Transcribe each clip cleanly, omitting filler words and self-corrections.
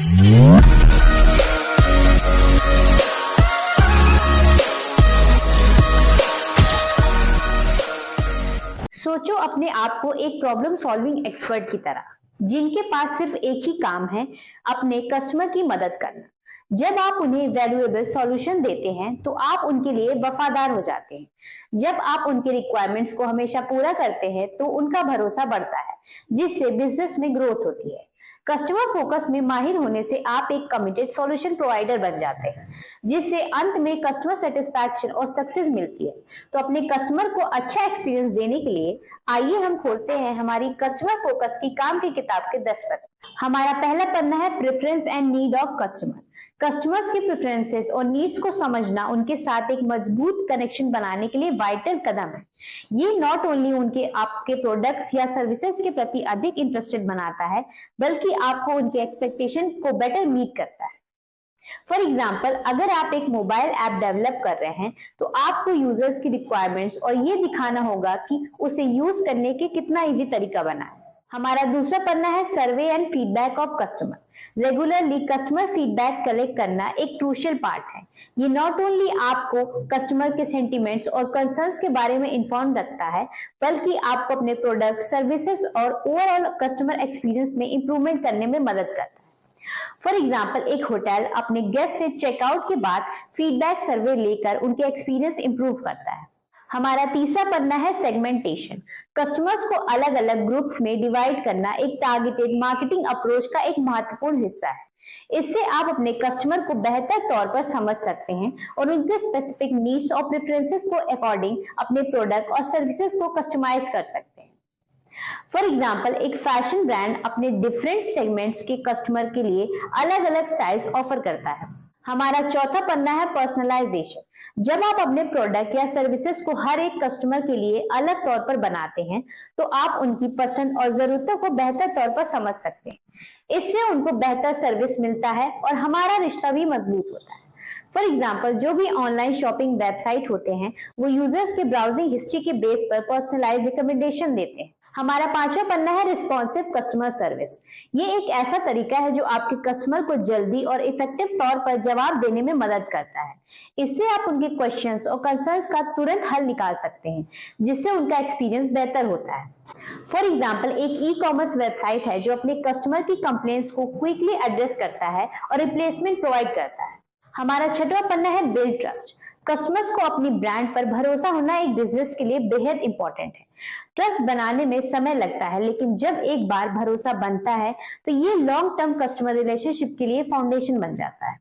सोचो अपने आप को एक प्रॉब्लम सॉल्विंग एक्सपर्ट की तरह, जिनके पास सिर्फ एक ही काम है, अपने कस्टमर की मदद करना। जब आप उन्हें वैल्यूएबल सॉल्यूशन देते हैं तो आप उनके लिए वफादार हो जाते हैं। जब आप उनके रिक्वायरमेंट्स को हमेशा पूरा करते हैं तो उनका भरोसा बढ़ता है, जिससे बिजनेस में ग्रोथ होती है। कस्टमर फोकस में माहिर होने से आप एक कमिटेड सॉल्यूशन प्रोवाइडर बन जाते हैं, जिससे अंत में कस्टमर सेटिस्फैक्शन और सक्सेस मिलती है। तो अपने कस्टमर को अच्छा एक्सपीरियंस देने के लिए आइए हम खोलते हैं हमारी कस्टमर फोकस की काम की किताब के 10 पन्ने। हमारा पहला पन्ना है preference and need of customer. Customers के प्रेफरेंसेस और नीड्स को समझना उनके साथ एक मजबूत कनेक्शन बनाने के लिए वाइटल कदम है। ये नॉट ओनली उनके आपके प्रोडक्ट्स या सर्विसेज के प्रति अधिक इंटरेस्टेड बनाता है, बल्कि आपको उनके एक्सपेक्टेशन को बेटर मीट करता है। फॉर एग्जाम्पल, अगर आप एक मोबाइल ऐप डेवलप कर रहे हैं तो आपको यूजर्स की रिक्वायरमेंट्स और ये दिखाना होगा कि उसे यूज करने के कितना इजी तरीका बना है। हमारा दूसरा पन्ना है survey and feedback of customer. Regularly customer feedback collect करना एक क्रूशियल पार्ट है। ये नॉट ओनली आपको कस्टमर के सेंटिमेंट्स और कंसर्न्स के बारे में इन्फॉर्म रखता है, बल्कि आपको अपने प्रोडक्ट, सर्विसेज और ओवरऑल कस्टमर एक्सपीरियंस में इंप्रूवमेंट करने में मदद करता है। फॉर एग्जाम्पल, एक होटल अपने गेस्ट से चेकआउट के बाद फीडबैक सर्वे लेकर उनके एक्सपीरियंस इंप्रूव करता है। हमारा तीसरा पन्ना है सेगमेंटेशन। कस्टमर्स को अलग अलग ग्रुप्स में डिवाइड करना एक टारगेटेड मार्केटिंग अप्रोच का एक महत्वपूर्ण हिस्सा है। इससे आप अपने कस्टमर को बेहतर तौर पर समझ सकते हैं और उनके स्पेसिफिक नीड्स और प्रेफरेंसेस को अकॉर्डिंग अपने प्रोडक्ट और सर्विसेज को कस्टमाइज कर सकते हैं। फॉर एग्जाम्पल, एक फैशन ब्रांड अपने डिफरेंट सेगमेंट्स के कस्टमर के लिए अलग अलग स्टाइल्स ऑफर करता है। हमारा चौथा पन्ना है पर्सनलाइजेशन। जब आप अपने प्रोडक्ट या सर्विसेज को हर एक कस्टमर के लिए अलग तौर पर बनाते हैं तो आप उनकी पसंद और जरूरतों को बेहतर तौर पर समझ सकते हैं। इससे उनको बेहतर सर्विस मिलता है और हमारा रिश्ता भी मजबूत होता है। फॉर एग्जाम्पल, जो भी ऑनलाइन शॉपिंग वेबसाइट होते हैं वो यूजर्स के ब्राउजिंग हिस्ट्री के बेस पर पर्सनलाइज्ड रिकमेंडेशन देते हैं। हमारा पांचवा पन्ना है रिस्पॉन्सिव कस्टमर सर्विस। ये एक ऐसा तरीका है जो आपके कस्टमर को जल्दी और इफेक्टिव तौर पर जवाब देने में मदद करता है। इससे आप उनके क्वेश्चंस और कंसर्न्स का तुरंत हल निकाल सकते हैं, जिससे उनका एक्सपीरियंस बेहतर होता है। फॉर एग्जाम्पल, एक ई कॉमर्स वेबसाइट है जो अपने कस्टमर की कंप्लेंट्स को क्विकली एड्रेस करता है और रिप्लेसमेंट प्रोवाइड करता है। हमारा छठवां पन्ना है बिल्ड ट्रस्ट। कस्टमर्स को अपनी ब्रांड पर भरोसा होना एक बिजनेस के लिए बेहद इंपॉर्टेंट है। ट्रस्ट बनाने में समय लगता है, लेकिन जब एक बार भरोसा बनता है तो ये लॉन्ग टर्म कस्टमर रिलेशनशिप के लिए फाउंडेशन बन जाता है।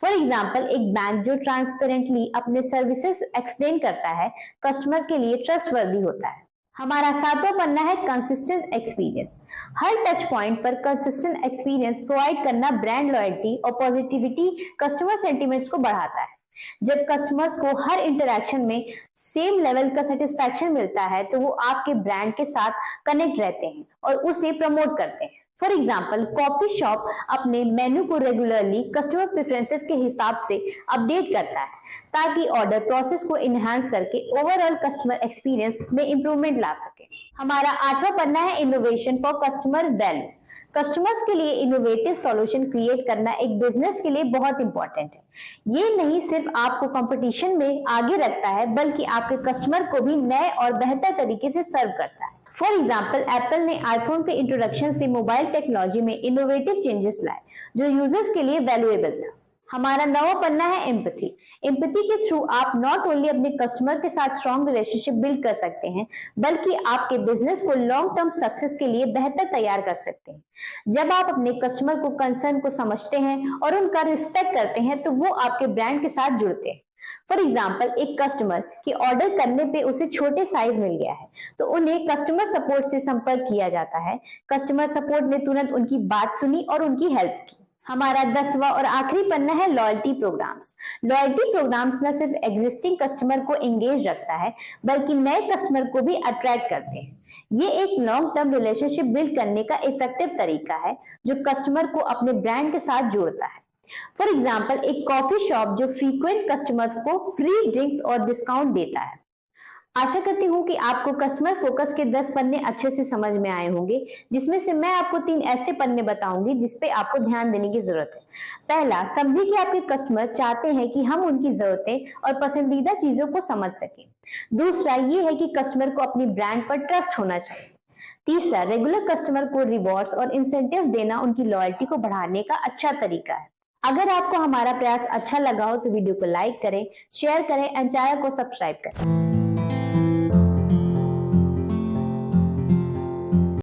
फॉर एग्जाम्पल, एक बैंक जो ट्रांसपेरेंटली अपने सर्विसेज एक्सप्लेन करता है, कस्टमर के लिए ट्रस्टवर्दी होता है। हमारा सातवां पन्ना है कंसिस्टेंट एक्सपीरियंस। हर टच पॉइंट पर कंसिस्टेंट एक्सपीरियंस प्रोवाइड करना ब्रांड लॉयल्टी और पॉजिटिविटी कस्टमर सेंटिमेंट्स को बढ़ाता है। जब कस्टमर्स को हर इंटरेक्शन में सेम लेवल का सेटिस्फैक्शन मिलता है तो वो आपके ब्रांड के साथ कनेक्ट रहते हैं और उसे प्रमोट करते हैं। फॉर एग्जाम्पल, कॉफी शॉप अपने मेन्यू को रेगुलरली कस्टमर प्रेफरेंसेस के हिसाब से अपडेट करता है, ताकि ऑर्डर प्रोसेस को इनहांस करके ओवरऑल कस्टमर एक्सपीरियंस में इंप्रूवमेंट ला सके। हमारा आठवां पन्ना है innovation for customer value. Customers के लिए इनोवेटिव सॉल्यूशन क्रिएट करना एक बिजनेस के लिए बहुत इंपॉर्टेंट है। ये नहीं सिर्फ आपको कंपटीशन में आगे रखता है, बल्कि आपके कस्टमर को भी नए और बेहतर तरीके से सर्व करता है। फॉर एग्जाम्पल, एप्पल ने आईफोन के इंट्रोडक्शन से मोबाइल टेक्नोलॉजी में इनोवेटिव चेंजेस लाए, जो यूजर्स के लिए वैल्यूएबल था। हमारा नवा पन्ना है एम्पैथी। एम्पैथी के थ्रू आप नॉट ओनली अपने कस्टमर के साथ स्ट्रॉन्ग रिलेशनशिप बिल्ड कर सकते हैं, बल्कि आपके बिजनेस को लॉन्ग टर्म सक्सेस के लिए बेहतर तैयार कर सकते हैं। जब आप अपने कस्टमर को कंसर्न को समझते हैं और उनका रिस्पेक्ट करते हैं तो वो आपके ब्रांड के साथ जुड़ते हैं। फॉर एग्जाम्पल, एक कस्टमर के ऑर्डर करने पे उसे छोटे साइज मिल गया है तो उन्हें कस्टमर सपोर्ट से संपर्क किया जाता है। कस्टमर सपोर्ट ने तुरंत उनकी बात सुनी और उनकी हेल्प की। हमारा 10वां और आखिरी पन्ना है लॉयल्टी प्रोग्राम्स। लॉयल्टी प्रोग्राम्स न सिर्फ एग्जिस्टिंग कस्टमर को एंगेज रखता है, बल्कि नए कस्टमर को भी अट्रैक्ट करते हैं। ये एक लॉन्ग टर्म रिलेशनशिप बिल्ड करने का इफेक्टिव तरीका है जो कस्टमर को अपने ब्रांड के साथ जोड़ता है। फॉर एग्जाम्पल, एक कॉफी शॉप जो फ्रीक्वेंट कस्टमर्स को फ्री ड्रिंक्स और डिस्काउंट देता है, आशा करती हूँ कि आपको कस्टमर फोकस के 10 पन्ने अच्छे से समझ में आए होंगे, जिसमें से मैं आपको 3 ऐसे पन्ने बताऊंगी जिस पे आपको ध्यान देने की जरूरत है। पहला, समझिए कि आपके कस्टमर चाहते हैं कि हम उनकी जरूरतें और पसंदीदा चीजों को समझ सकें। दूसरा ये है कि कस्टमर को अपनी ब्रांड पर ट्रस्ट होना चाहिए। तीसरा, रेगुलर कस्टमर को रिवॉर्ड्स और इंसेंटिव देना उनकी लॉयल्टी को बढ़ाने का अच्छा तरीका है। अगर आपको हमारा प्रयास अच्छा लगा हो तो वीडियो को लाइक करें, शेयर करें एंड चैनल को सब्सक्राइब करें।